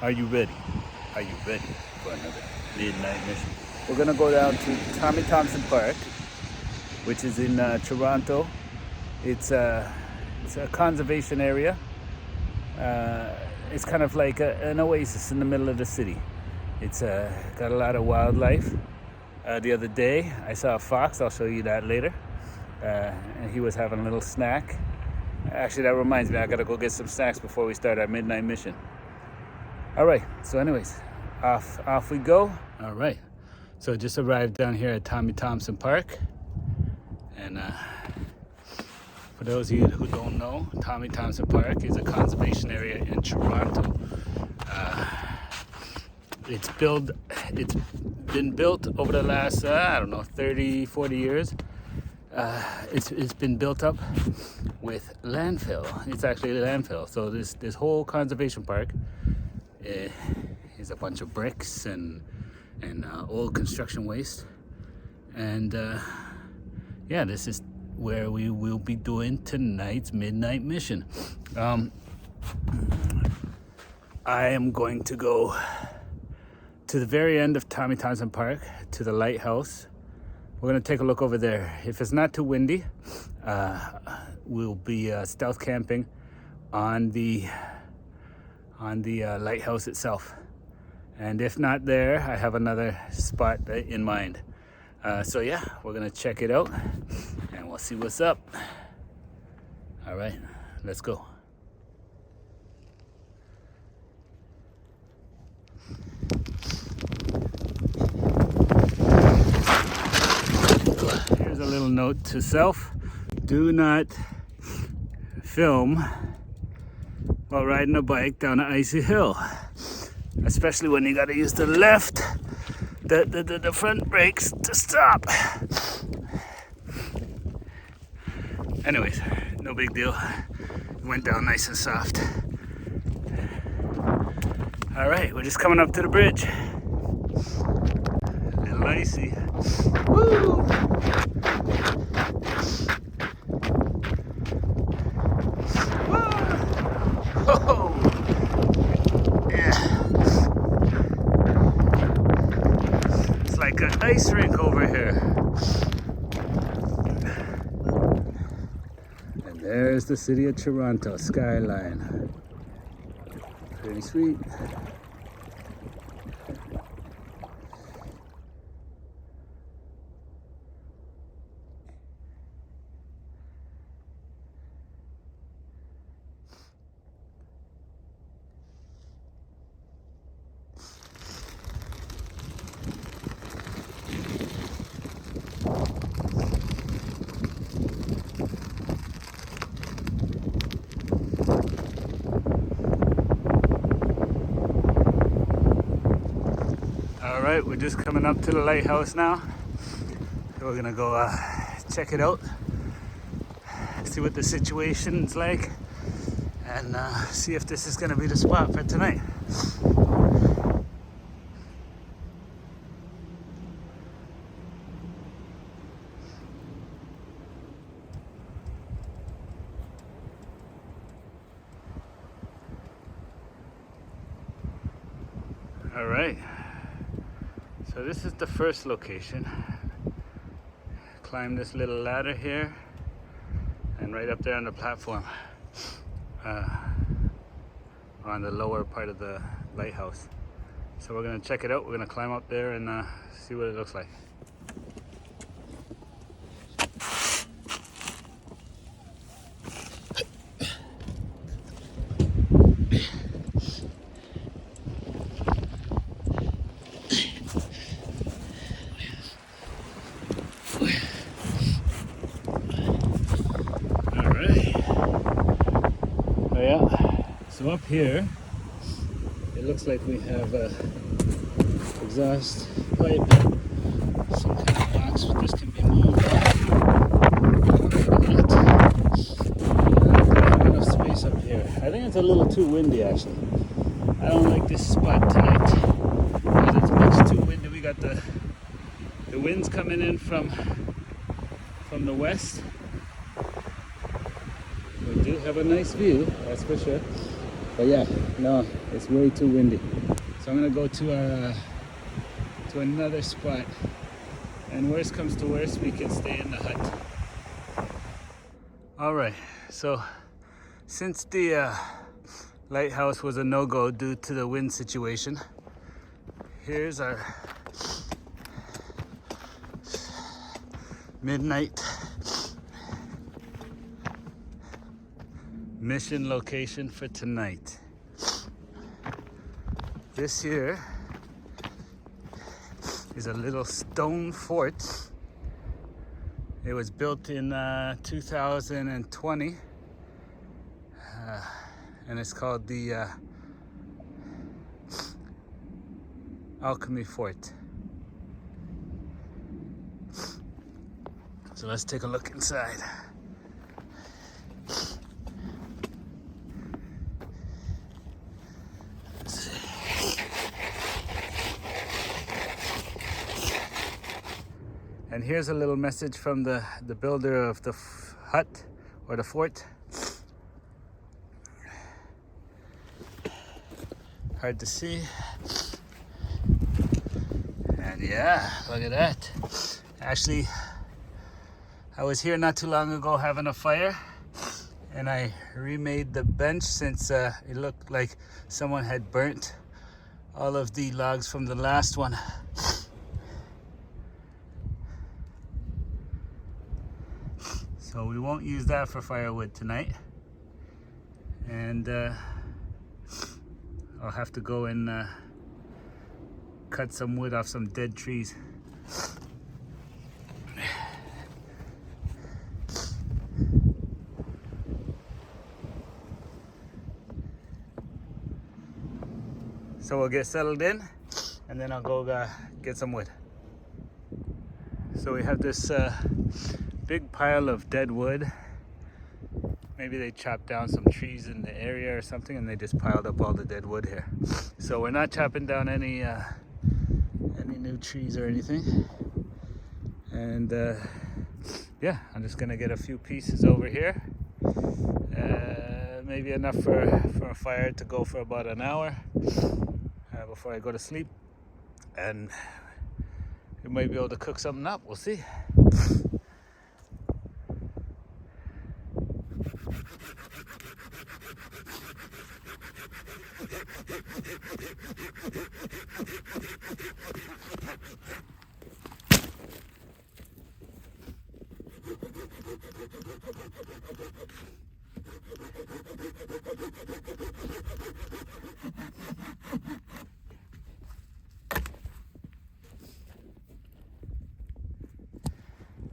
Are you ready? Are you ready for another midnight mission? We're gonna go down to Tommy Thompson Park, which is in Toronto. It's a conservation area. It's kind of like an oasis in the middle of the city. It's got a lot of wildlife. The other day, I saw a fox. I'll show you that later. And he was having a little snack. Actually, that reminds me, I gotta go get some snacks before we start our midnight mission. All right, so anyways, off we go. All right, so just arrived down here at Tommy Thompson Park. And for those of you who don't know, Tommy Thompson Park is a conservation area in Toronto. It's been built over the last, 30, 40 years. It's been built up with landfill. It's actually a landfill. So this whole conservation park is a bunch of bricks and old construction waste. And yeah, this is where we will be doing tonight's midnight mission. I am going to go to the very end of Tommy Thompson Park, to the lighthouse. We're gonna take a look over there. If it's not too windy, we'll be stealth camping on the lighthouse itself. And if not there, I have another spot in mind. So yeah, we're gonna check it out and we'll see what's up. All right, let's go. Here's a little note to self. Do not film while riding a bike down an icy hill, especially when you gotta use the front brakes to stop. Anyways, no big deal. Went down nice and soft. All right, we're just coming up to the bridge. A little icy. Woo! Whoa! Yeah. It's like an ice rink over here. And there's the city of Toronto skyline. Pretty sweet. All right, we're just coming up to the lighthouse now. So we're gonna go check it out, see what the situation's like, and see if this is gonna be the spot for tonight. All right. So this is the first location. Climb this little ladder here, and right up there on the platform, on the lower part of the lighthouse. So we're gonna check it out. We're gonna climb up there and see what it looks like. So up here, it looks like we have a exhaust pipe, some kind of box. This can be moved. Not enough space up here. I think it's a little too windy actually. I don't like this spot tonight because it's much too windy. We got the winds coming in from the west. We do have a nice view, that's for sure. But yeah, no, it's way too windy. So I'm gonna go to another spot. And worst comes to worst, we can stay in the hut. All right, so since the lighthouse was a no-go due to the wind situation, here's our midnight mission location for tonight. This here is a little stone fort. It was built in 2020, and it's called the Alchemy Fort. So let's take a look inside. And here's a little message from the builder of the hut or the fort. Hard to see. And yeah, look at that. Actually, I was here not too long ago having a fire, and I remade the bench since it looked like someone had burnt all of the logs from the last one. So we won't use that for firewood tonight, and I'll have to go and cut some wood off some dead trees. So we'll get settled in, and then I'll go get some wood. So we have this big pile of dead wood. Maybe they chopped down some trees in the area or something, and they just piled up all the dead wood here. So we're not chopping down any new trees or anything. And yeah, I'm just gonna get a few pieces over here. Maybe enough for a fire to go for about an hour before I go to sleep. And we might be able to cook something up, we'll see.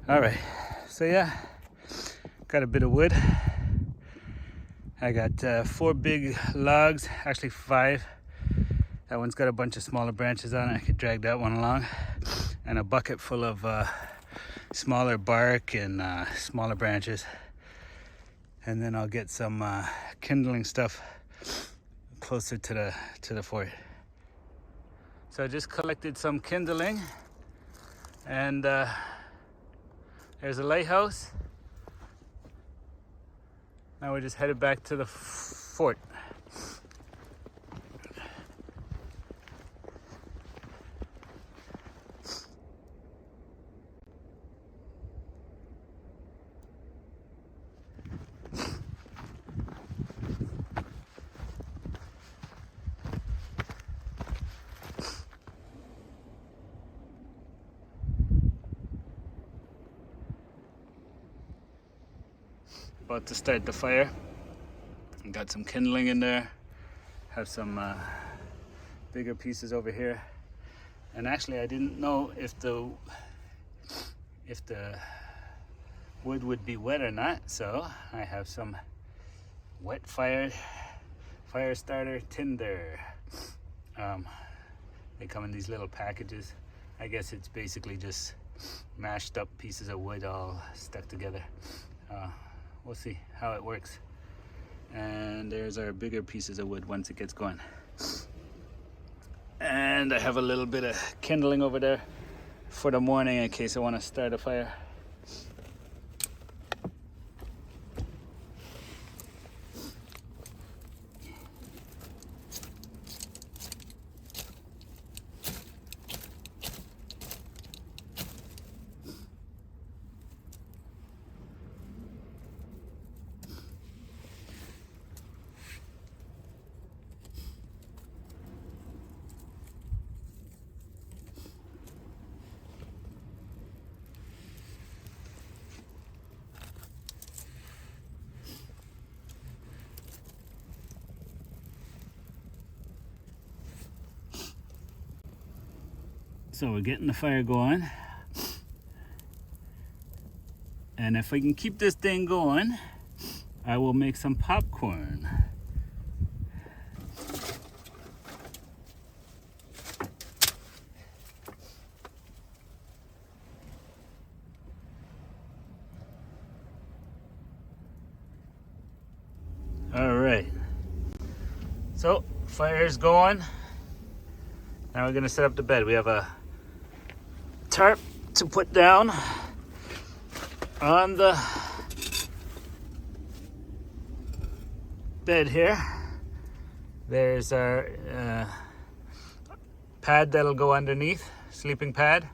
All right, so yeah, got a bit of wood. I got 4 big logs, actually 5. That one's got a bunch of smaller branches on it. I could drag that one along. And a bucket full of smaller bark and smaller branches. And then I'll get some kindling stuff closer to the fort. So I just collected some kindling, and there's a lighthouse. Now we're just headed back to the fort. About to start the fire. Got some kindling in there. Have some bigger pieces over here. And actually, I didn't know if the wood would be wet or not. So I have some wet fire starter tinder. They come in these little packages. I guess it's basically just mashed up pieces of wood all stuck together. We'll see how it works. And there's our bigger pieces of wood once it gets going. And I have a little bit of kindling over there for the morning in case I want to start a fire. So we're getting the fire going. And if I can keep this thing going, I will make some popcorn. All right. So fire's going. Now we're gonna set up the bed. We have a tarp to put down on the bed here. There's our pad that'll go underneath, sleeping pad.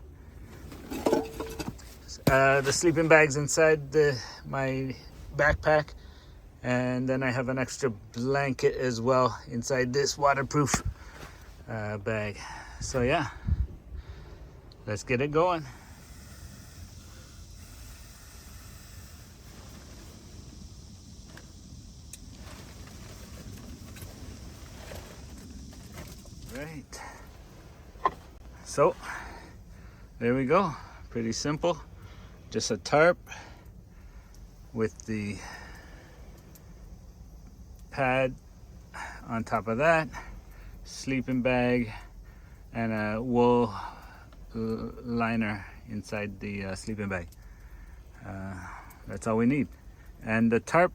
The sleeping bag's inside my backpack, and then I have an extra blanket as well inside this waterproof bag. So yeah, let's get it going. Right. So there we go. Pretty simple. Just a tarp with the pad on top of that, sleeping bag, and a wool liner inside the sleeping bag. That's all we need. And the tarp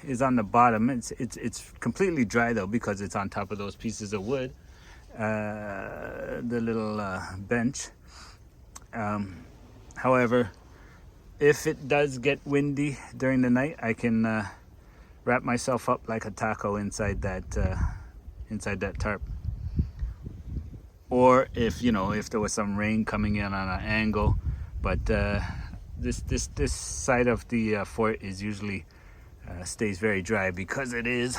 is on the bottom. It's completely dry though, because it's on top of those pieces of wood, the little bench. However, if it does get windy during the night, I can wrap myself up like a taco inside that tarp. Or if there was some rain coming in on an angle, but this side of the fort is usually stays very dry because it is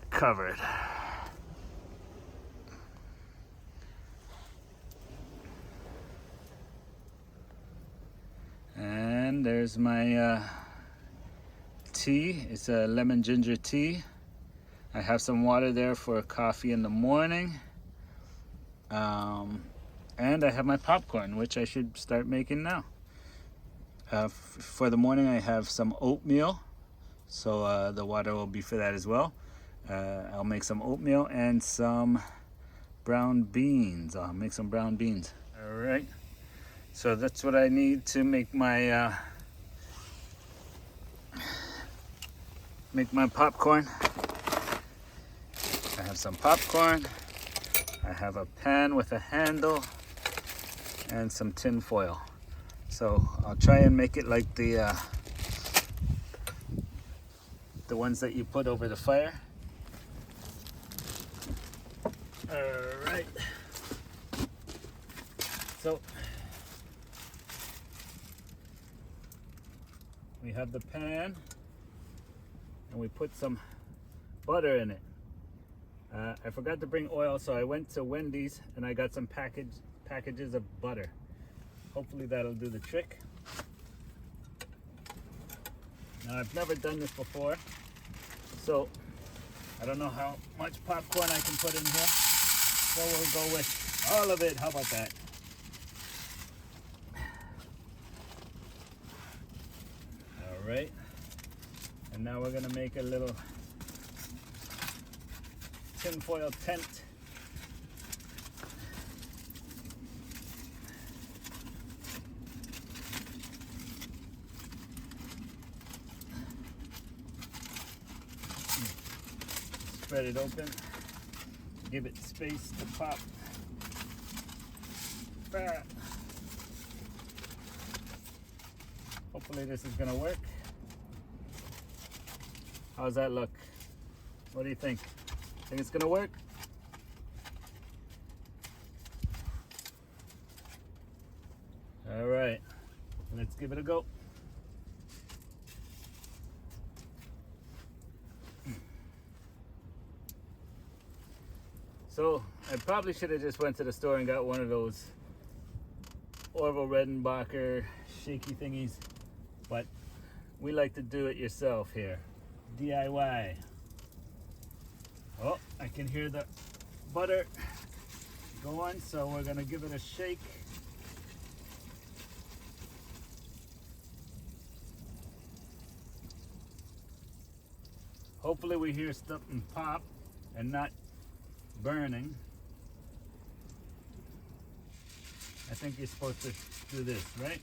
covered. And there's my tea. It's a lemon ginger tea. I have some water there for coffee in the morning. And I have my popcorn, which I should start making now. For the morning, I have some oatmeal. So the water will be for that as well. I'll make some oatmeal and some brown beans. I'll make some brown beans. All right. So that's what I need to make my popcorn. I have some popcorn. I have a pan with a handle and some tin foil. So I'll try and make it like the ones that you put over the fire. All right. So we have the pan, and we put some butter in it. I forgot to bring oil, so I went to Wendy's and I got some packages of butter. Hopefully that'll do the trick. Now I've never done this before, so I don't know how much popcorn I can put in here. So we'll go with all of it. How about that? All right. And now we're gonna make a little tinfoil tent. Spread it open, give it space to pop. Hopefully this is gonna work. How's that look? What do you think? Think it's gonna work? All right, let's give it a go. So I probably should have just went to the store and got one of those Orville Redenbacher shaky thingies, but we like to do it yourself here. DIY. Oh, I can hear the butter going, so we're gonna give it a shake. Hopefully we hear something pop and not burning. I think you're supposed to do this, right?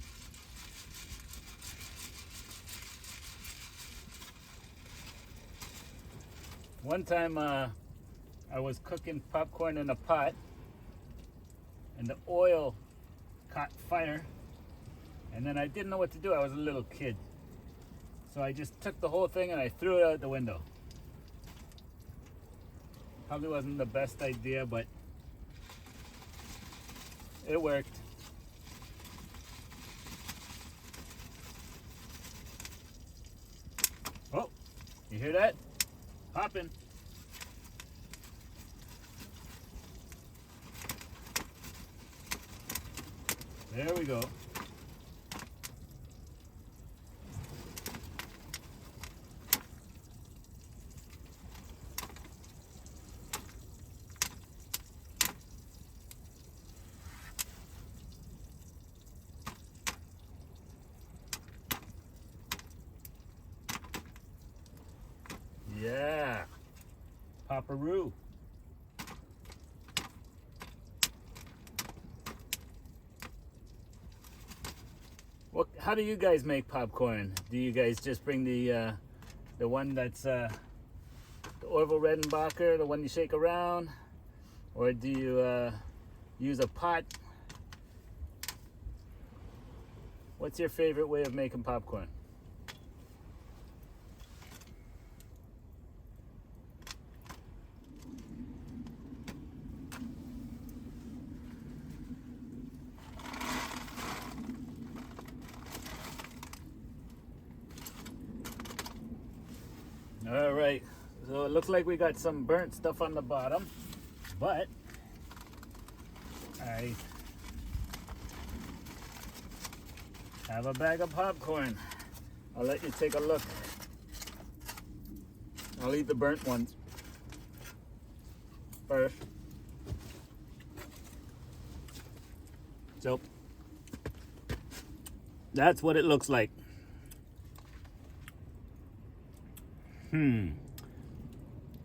One time I was cooking popcorn in a pot and the oil caught fire, and then I didn't know what to do. I was a little kid. So I just took the whole thing and I threw it out the window. Probably wasn't the best idea, but it worked. Oh, you hear that? Popping. There we go. Yeah, Paparoo. What? How do you guys make popcorn? Do you guys just bring the one that's the Orville Redenbacher, the one you shake around, or do you use a pot? What's your favorite way of making popcorn? All right, so it looks like we got some burnt stuff on the bottom, but I have a bag of popcorn. I'll let you take a look. I'll eat the burnt ones first. So that's what it looks like.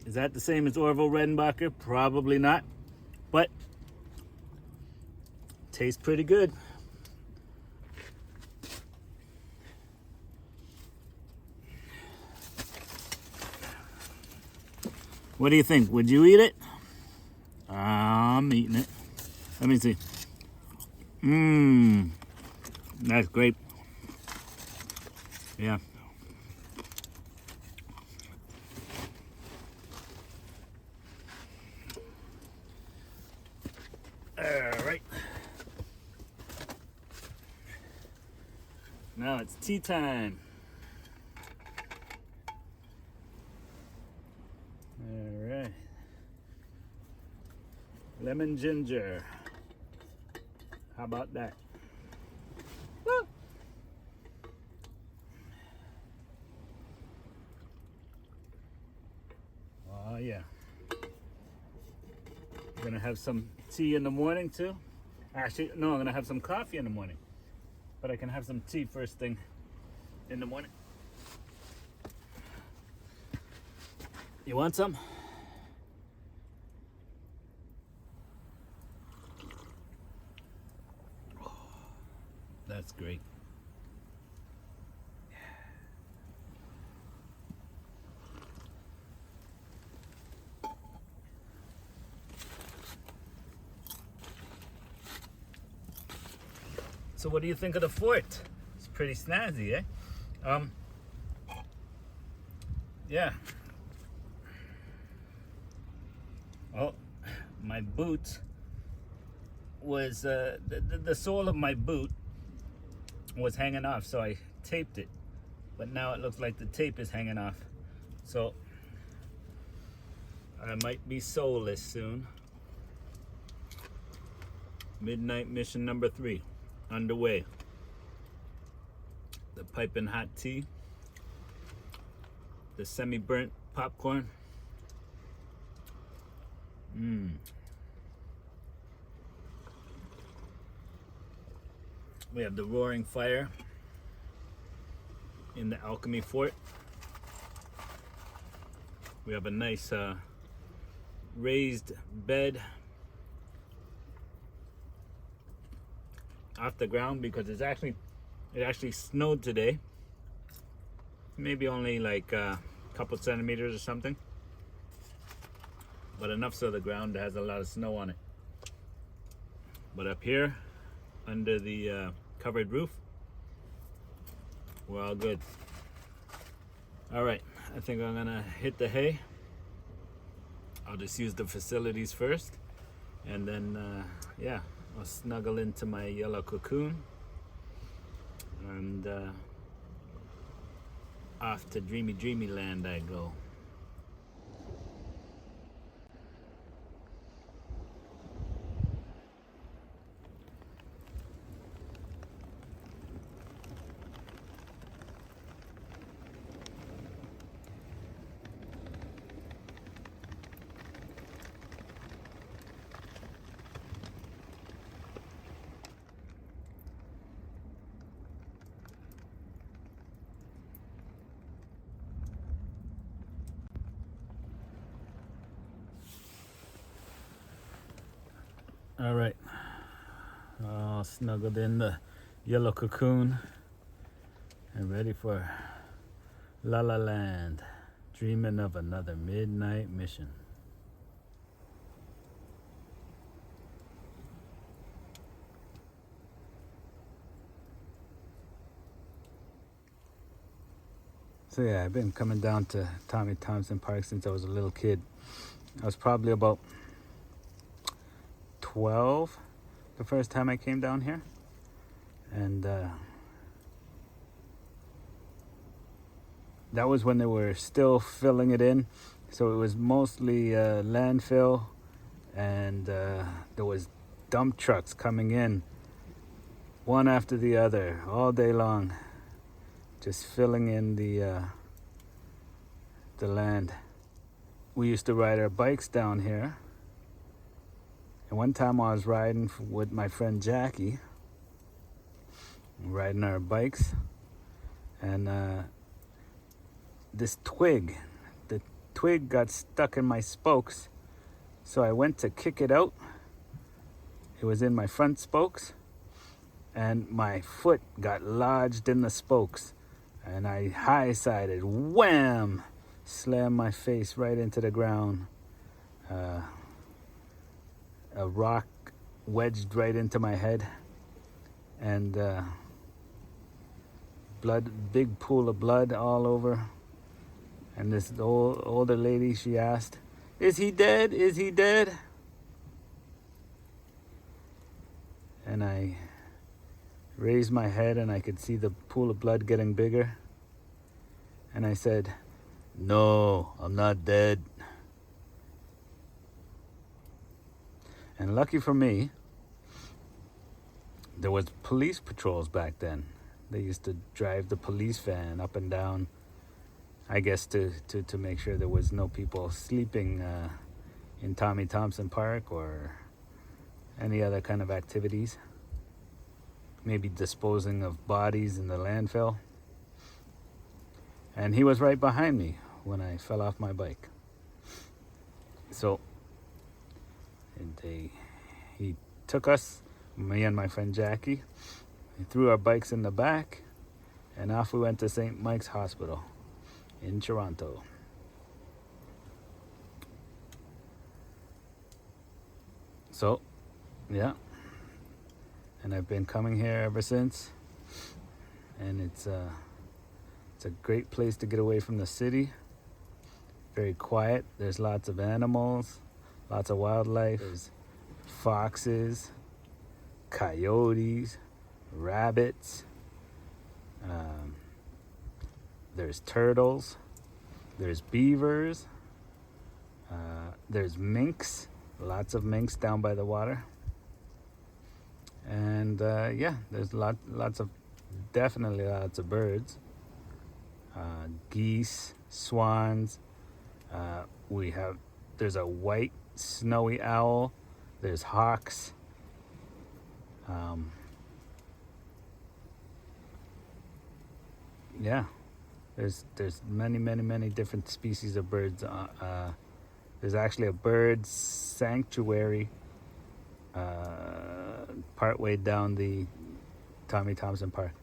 Is that the same as Orville Redenbacher? Probably not, but tastes pretty good. What do you think? Would you eat it? I'm eating it. Let me see. That's great. Yeah. All right. Now it's tea time. All right. Lemon ginger. How about that? Woo! Oh yeah. I'm gonna have some tea in the morning too. Actually, no, I'm gonna have some coffee in the morning. But I can have some tea first thing in the morning. You want some? That's great. So what do you think of the fort? It's pretty snazzy, eh? Yeah. Oh, my boot was, the sole of my boot was hanging off, so I taped it. But now it looks like the tape is hanging off. So I might be soleless soon. Midnight mission number 3 underway. The piping hot tea, the semi-burnt popcorn. We have the roaring fire in the alchemy fort. We have a nice raised bed off the ground because it actually snowed today. Maybe only like a couple centimeters or something, but enough so the ground has a lot of snow on it. But up here under the covered roof, we're all good. All right, I think I'm gonna hit the hay. I'll just use the facilities first, and then yeah, I'll snuggle into my yellow cocoon and off to dreamy land I go. All right, all snuggled in the yellow cocoon and ready for La La Land, dreaming of another midnight mission. So yeah, I've been coming down to Tommy Thompson Park since I was a little kid. I was probably about 12 the first time I came down here, and that was when they were still filling it in, so it was mostly landfill, and there was dump trucks coming in one after the other all day long, just filling in the land. We used to ride our bikes down here. And one time I was riding with my friend Jackie, riding our bikes, and the twig got stuck in my spokes, so I went to kick it out. It was in my front spokes, and my foot got lodged in the spokes, and I high-sided, wham, slammed my face right into the ground. A rock wedged right into my head, and big pool of blood all over. And this older lady, she asked, "Is he dead? Is he dead?" And I raised my head and I could see the pool of blood getting bigger. And I said, "No, I'm not dead." And lucky for me, there was police patrols back then. They used to drive the police van up and down, I guess to make sure there was no people sleeping in Tommy Thompson Park or any other kind of activities. Maybe disposing of bodies in the landfill. And he was right behind me when I fell off my bike. So he took us, me and my friend Jackie, he threw our bikes in the back, and off we went to St. Mike's Hospital in Toronto. So, yeah, and I've been coming here ever since, and it's a great place to get away from the city. Very quiet. There's lots of animals, lots of wildlife. There's foxes, coyotes, rabbits. There's turtles. There's beavers. There's minks. Lots of minks down by the water. And yeah, there's definitely lots of birds. Geese, swans. There's a white snowy owl. There's hawks. yeah, there's many different species of birds. There's actually a bird sanctuary partway down the Tommy Thompson Park.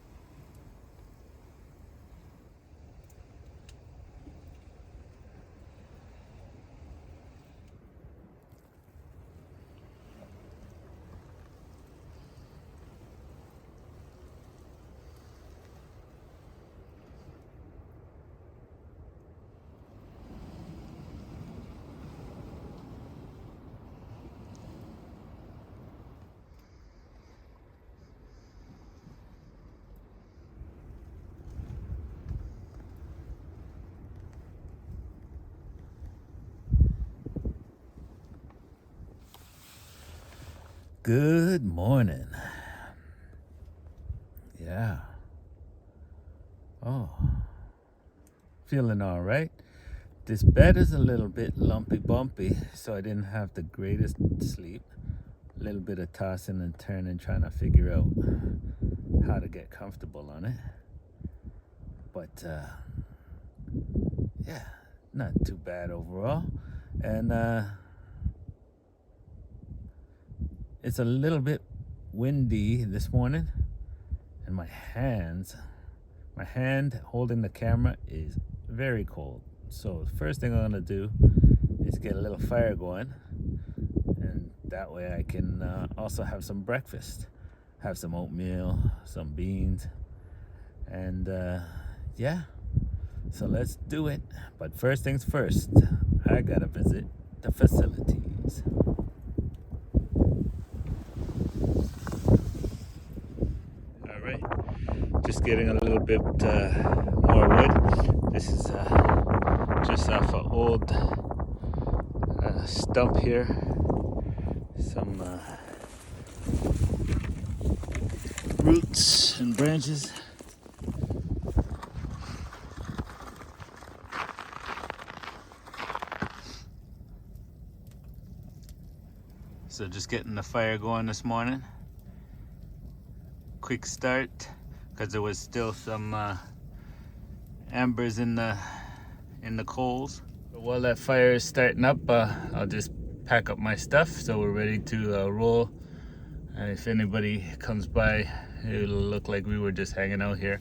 Good morning. Yeah. Oh, feeling all right. This bed is a little bit lumpy bumpy, so I didn't have the greatest sleep. A little bit of tossing and turning, trying to figure out how to get comfortable on it. But yeah, not too bad overall. And it's a little bit windy this morning, and my hand holding the camera is very cold. So the first thing I'm gonna do is get a little fire going, and that way I can also have some breakfast. Have some oatmeal, some beans, and yeah. So let's do it. But first things first, I gotta visit the facilities. All right, just getting a little bit more wood. This is just off an old stump here. Some roots and branches. So just getting the fire going this morning. Quick start because there was still some embers in the coals. But while that fire is starting up, I'll just pack up my stuff so we're ready to roll. And if anybody comes by, it'll look like we were just hanging out here.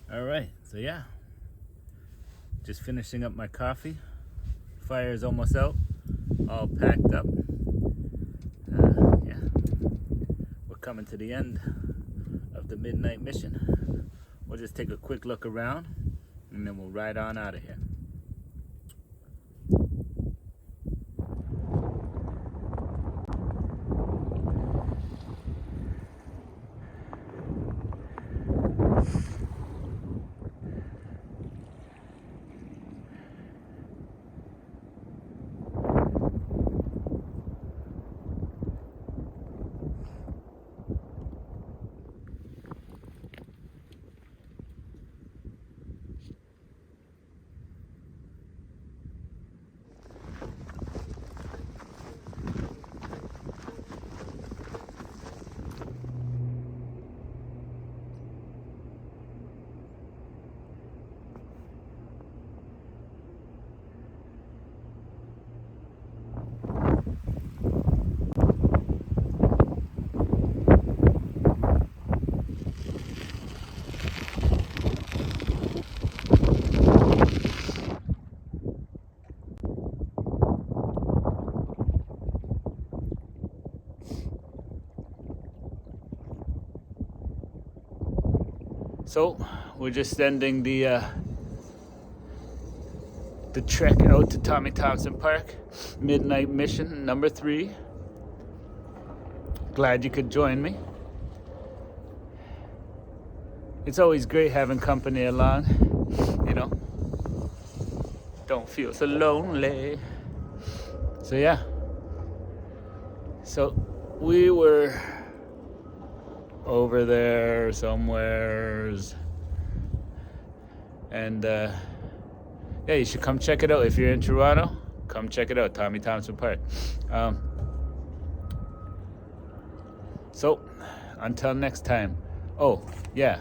All right, so yeah, just finishing up my coffee. Fire is almost out, all packed up. Yeah, we're coming to the end of the midnight mission. We'll just take a quick look around and then we'll ride on out of here. So we're just ending the trek out to Tommy Thompson Park, midnight mission number 3. Glad you could join me. It's always great having company along, you know. Don't feel so lonely. So yeah. So we were over there somewheres, and yeah, you should come check it out. If you're in Toronto, come check it out, Tommy Thompson Park. So until next time. Oh yeah,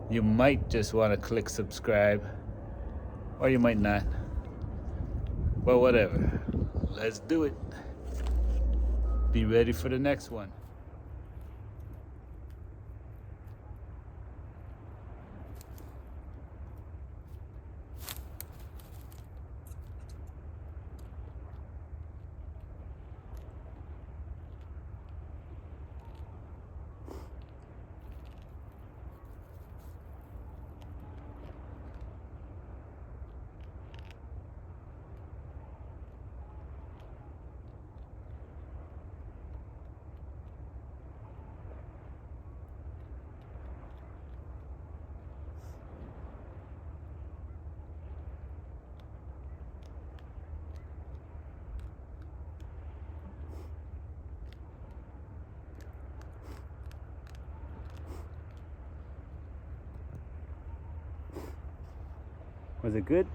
you might just want to click subscribe, or you might not. Well, whatever. Let's do it. Be ready for the next one. Was it good?